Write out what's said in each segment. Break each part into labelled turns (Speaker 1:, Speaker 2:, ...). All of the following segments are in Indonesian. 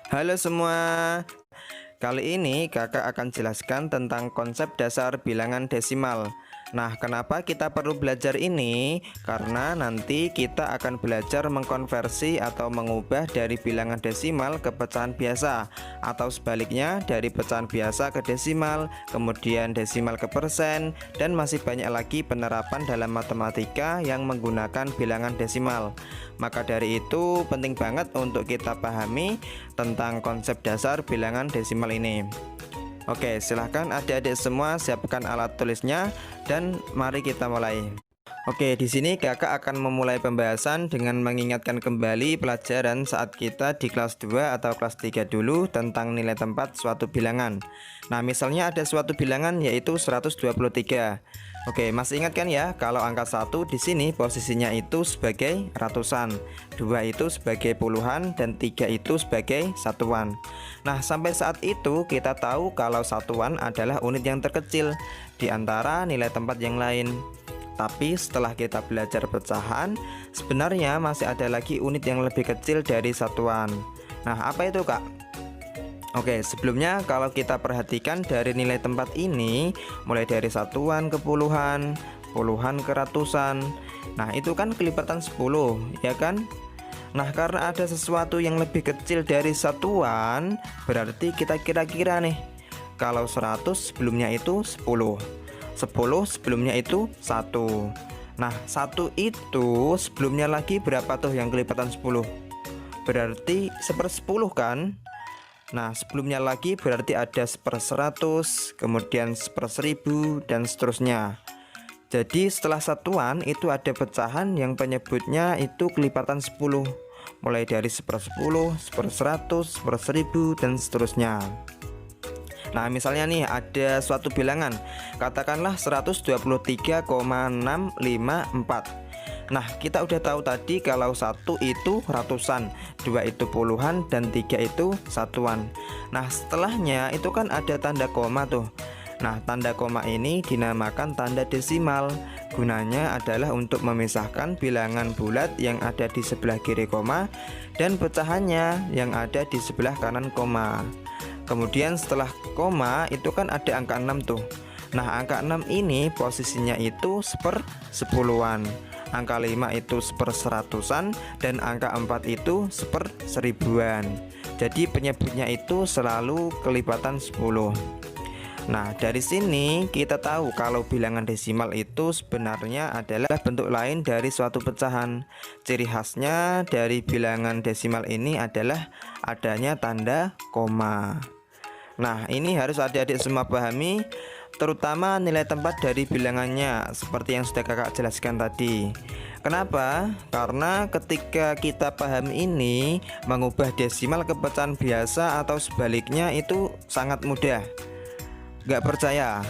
Speaker 1: Halo semua, kali ini kakak akan jelaskan tentang konsep dasar bilangan desimal. Nah, kenapa kita perlu belajar ini? Karena nanti kita akan belajar mengkonversi atau mengubah dari bilangan desimal ke pecahan biasa, atau sebaliknya dari pecahan biasa ke desimal, kemudian desimal ke persen, dan masih banyak lagi penerapan dalam matematika yang menggunakan bilangan desimal. Maka dari itu penting banget untuk kita pahami tentang konsep dasar bilangan desimal ini. Oke, silahkan adik-adik semua siapkan alat tulisnya dan mari kita mulai. Oke, di sini kakak akan memulai pembahasan dengan mengingatkan kembali pelajaran saat kita di kelas 2 atau kelas 3 dulu tentang nilai tempat suatu bilangan. Nah, misalnya ada suatu bilangan yaitu 123. Oke, masih ingat kan ya kalau angka 1 di sini posisinya itu sebagai ratusan, 2 itu sebagai puluhan, dan 3 itu sebagai satuan. Nah, sampai saat itu kita tahu kalau satuan adalah unit yang terkecil di antara nilai tempat yang lain. Tapi setelah kita belajar pecahan, sebenarnya masih ada lagi unit yang lebih kecil dari satuan. Nah, apa itu, Kak? Oke, sebelumnya kalau kita perhatikan dari nilai tempat ini, mulai dari satuan ke puluhan, puluhan ke ratusan. Nah, itu kan kelipatan 10, ya kan? Nah, karena ada sesuatu yang lebih kecil dari satuan, berarti kita kira-kira nih, kalau 100 sebelumnya itu 10, 10 sebelumnya itu 1. Nah, 1 itu sebelumnya lagi berapa tuh yang kelipatan 10? Berarti 1/10 kan? Nah, sebelumnya lagi berarti ada 1/100, kemudian 1/1000, dan seterusnya. Jadi setelah satuan itu ada pecahan yang penyebutnya itu kelipatan 10, mulai dari 1/10, 1/100, 1/1000, dan seterusnya. Nah, misalnya nih ada suatu bilangan, katakanlah 123,654. Nah, kita udah tahu tadi kalau 1 itu ratusan, 2 itu puluhan, dan 3 itu satuan. Nah, setelahnya itu kan ada tanda koma tuh. Nah, tanda koma ini dinamakan tanda desimal. Gunanya adalah untuk memisahkan bilangan bulat yang ada di sebelah kiri koma dan pecahannya yang ada di sebelah kanan koma. Kemudian setelah koma itu kan ada angka 6 tuh. Nah, angka 6 ini posisinya itu 1/10-an. Angka 5 itu 1/100-an, dan angka 4 itu 1/1000-an. Jadi penyebutnya itu selalu kelipatan 10. Nah, dari sini kita tahu kalau bilangan desimal itu sebenarnya adalah bentuk lain dari suatu pecahan. Ciri khasnya dari bilangan desimal ini adalah adanya tanda koma. Nah, ini harus adik-adik semua pahami, terutama nilai tempat dari bilangannya seperti yang sudah kakak jelaskan tadi. Kenapa? Karena ketika kita paham ini, mengubah desimal ke pecahan biasa atau sebaliknya itu sangat mudah. Gak percaya?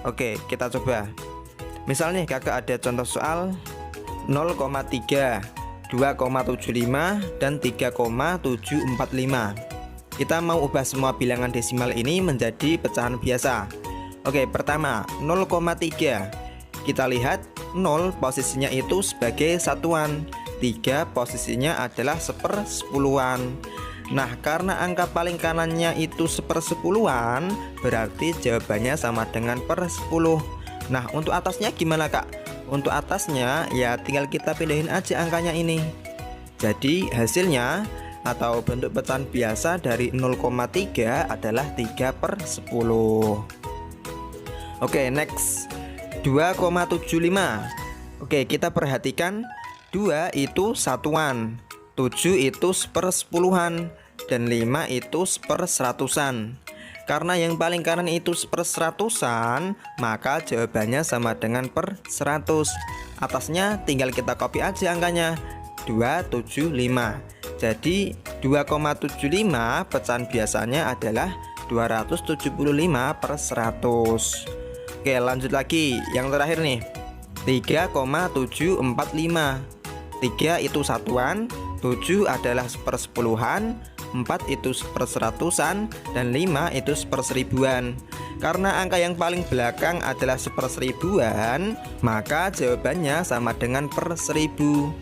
Speaker 1: Oke, kita coba. Misal nih kakak ada contoh soal 0,3, 2,75, dan 3,745. Kita mau ubah semua bilangan desimal ini menjadi pecahan biasa. Oke, pertama 0,3. Kita lihat 0 posisinya itu sebagai satuan, 3 posisinya adalah 1/10-an. Nah, karena angka paling kanannya itu 1/10-an, berarti jawabannya sama dengan per 10. Nah, untuk atasnya gimana, Kak? Untuk atasnya ya tinggal kita pindahin aja angkanya ini. Jadi hasilnya atau bentuk pecahan biasa dari 0,3 adalah 3/10. Oke, next 2,75. Oke, kita perhatikan 2 itu satuan, 7 itu 1/10-an, dan 5 itu 1/100-an. Karena yang paling kanan itu 1/100-an, maka jawabannya sama dengan per 100. Atasnya tinggal kita copy aja angkanya, 275. Jadi 2,75 pecahan biasanya adalah 275/100. Oke, lanjut lagi. Yang terakhir nih, 3,745. 3 itu satuan, 7 adalah 1/10-an, 4 itu 1/100-an, dan 5 itu 1/1000-an. Karena angka yang paling belakang adalah 1/1000-an, maka jawabannya sama dengan per 1000.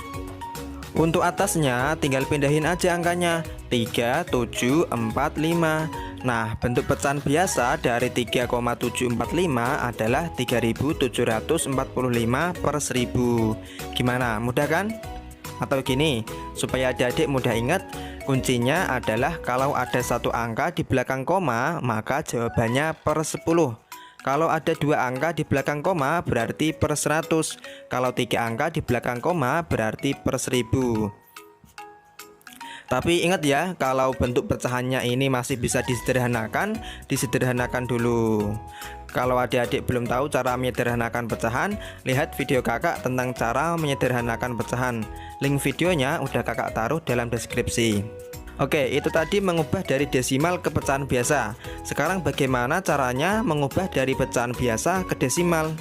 Speaker 1: Untuk atasnya tinggal pindahin aja angkanya, 3745. Nah, bentuk pecahan biasa dari 3,745 adalah 3745 per 1000. Gimana? Mudah kan? Atau gini, supaya adik-adik mudah ingat, kuncinya adalah kalau ada satu angka di belakang koma, maka jawabannya per 10. Kalau ada dua angka di belakang koma, berarti per 100. Kalau tiga angka di belakang koma, berarti per 1000. Tapi ingat ya, kalau bentuk pecahannya ini masih bisa disederhanakan dulu. Kalau adik-adik belum tahu cara menyederhanakan pecahan, lihat video kakak tentang cara menyederhanakan pecahan. Link videonya udah kakak taruh dalam deskripsi. Oke, itu tadi mengubah dari desimal ke pecahan biasa. Sekarang bagaimana caranya mengubah dari pecahan biasa ke desimal?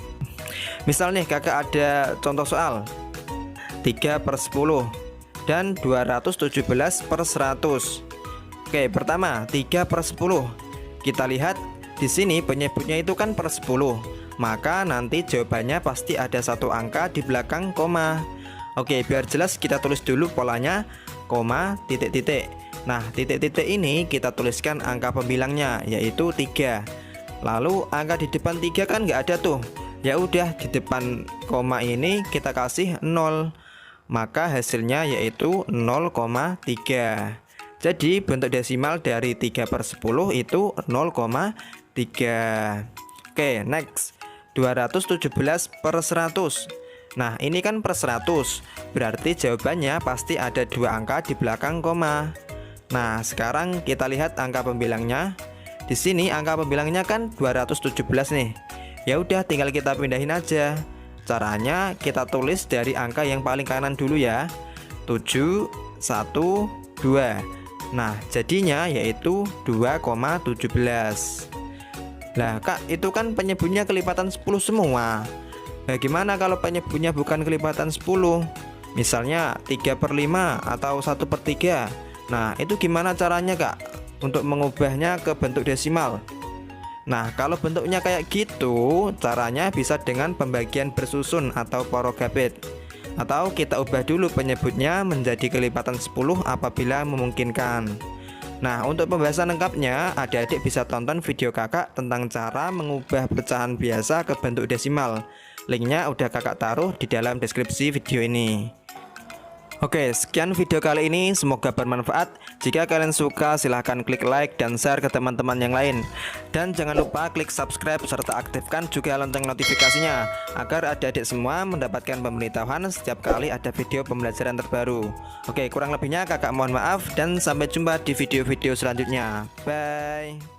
Speaker 1: Misal nih kakak ada contoh soal 3/10 dan 217/100. Oke, pertama 3/10. Kita lihat di sini penyebutnya itu kan per 10. Maka nanti jawabannya pasti ada satu angka di belakang koma. Oke, biar jelas kita tulis dulu polanya, koma, titik-titik. Nah, titik-titik ini kita tuliskan angka pembilangnya, yaitu 3. Lalu angka di depan 3 kan nggak ada tuh. Ya udah, di depan koma ini kita kasih 0. Maka hasilnya yaitu 0,3. Jadi bentuk desimal dari 3/10 itu 0,3. Oke, next 217/100. Nah, ini kan per 100, berarti jawabannya pasti ada dua angka di belakang koma. Nah, sekarang kita lihat angka pembilangnya. Di sini angka pembilangnya kan 217 nih. Ya udah, tinggal kita pindahin aja. Caranya kita tulis dari angka yang paling kanan dulu ya, 7, 1, 2. Nah, jadinya yaitu 2,17. Lah kak, itu kan penyebutnya kelipatan 10 semua. Bagaimana kalau penyebutnya bukan kelipatan 10? Misalnya 3/5 atau 1/3. Nah, itu gimana caranya kak untuk mengubahnya ke bentuk desimal? Nah, kalau bentuknya kayak gitu, caranya bisa dengan pembagian bersusun atau porogabit. Atau kita ubah dulu penyebutnya menjadi kelipatan 10 apabila memungkinkan. Nah, untuk pembahasan lengkapnya, adik-adik bisa tonton video kakak tentang cara mengubah pecahan biasa ke bentuk desimal. Linknya udah kakak taruh di dalam deskripsi video ini. Oke, sekian video kali ini, semoga bermanfaat. Jika kalian suka, silahkan klik like dan share ke teman-teman yang lain. Dan jangan lupa klik subscribe serta aktifkan juga lonceng notifikasinya, agar adik-adik semua mendapatkan pemberitahuan setiap kali ada video pembelajaran terbaru. Oke, kurang lebihnya kakak mohon maaf, dan sampai jumpa di video-video selanjutnya. Bye.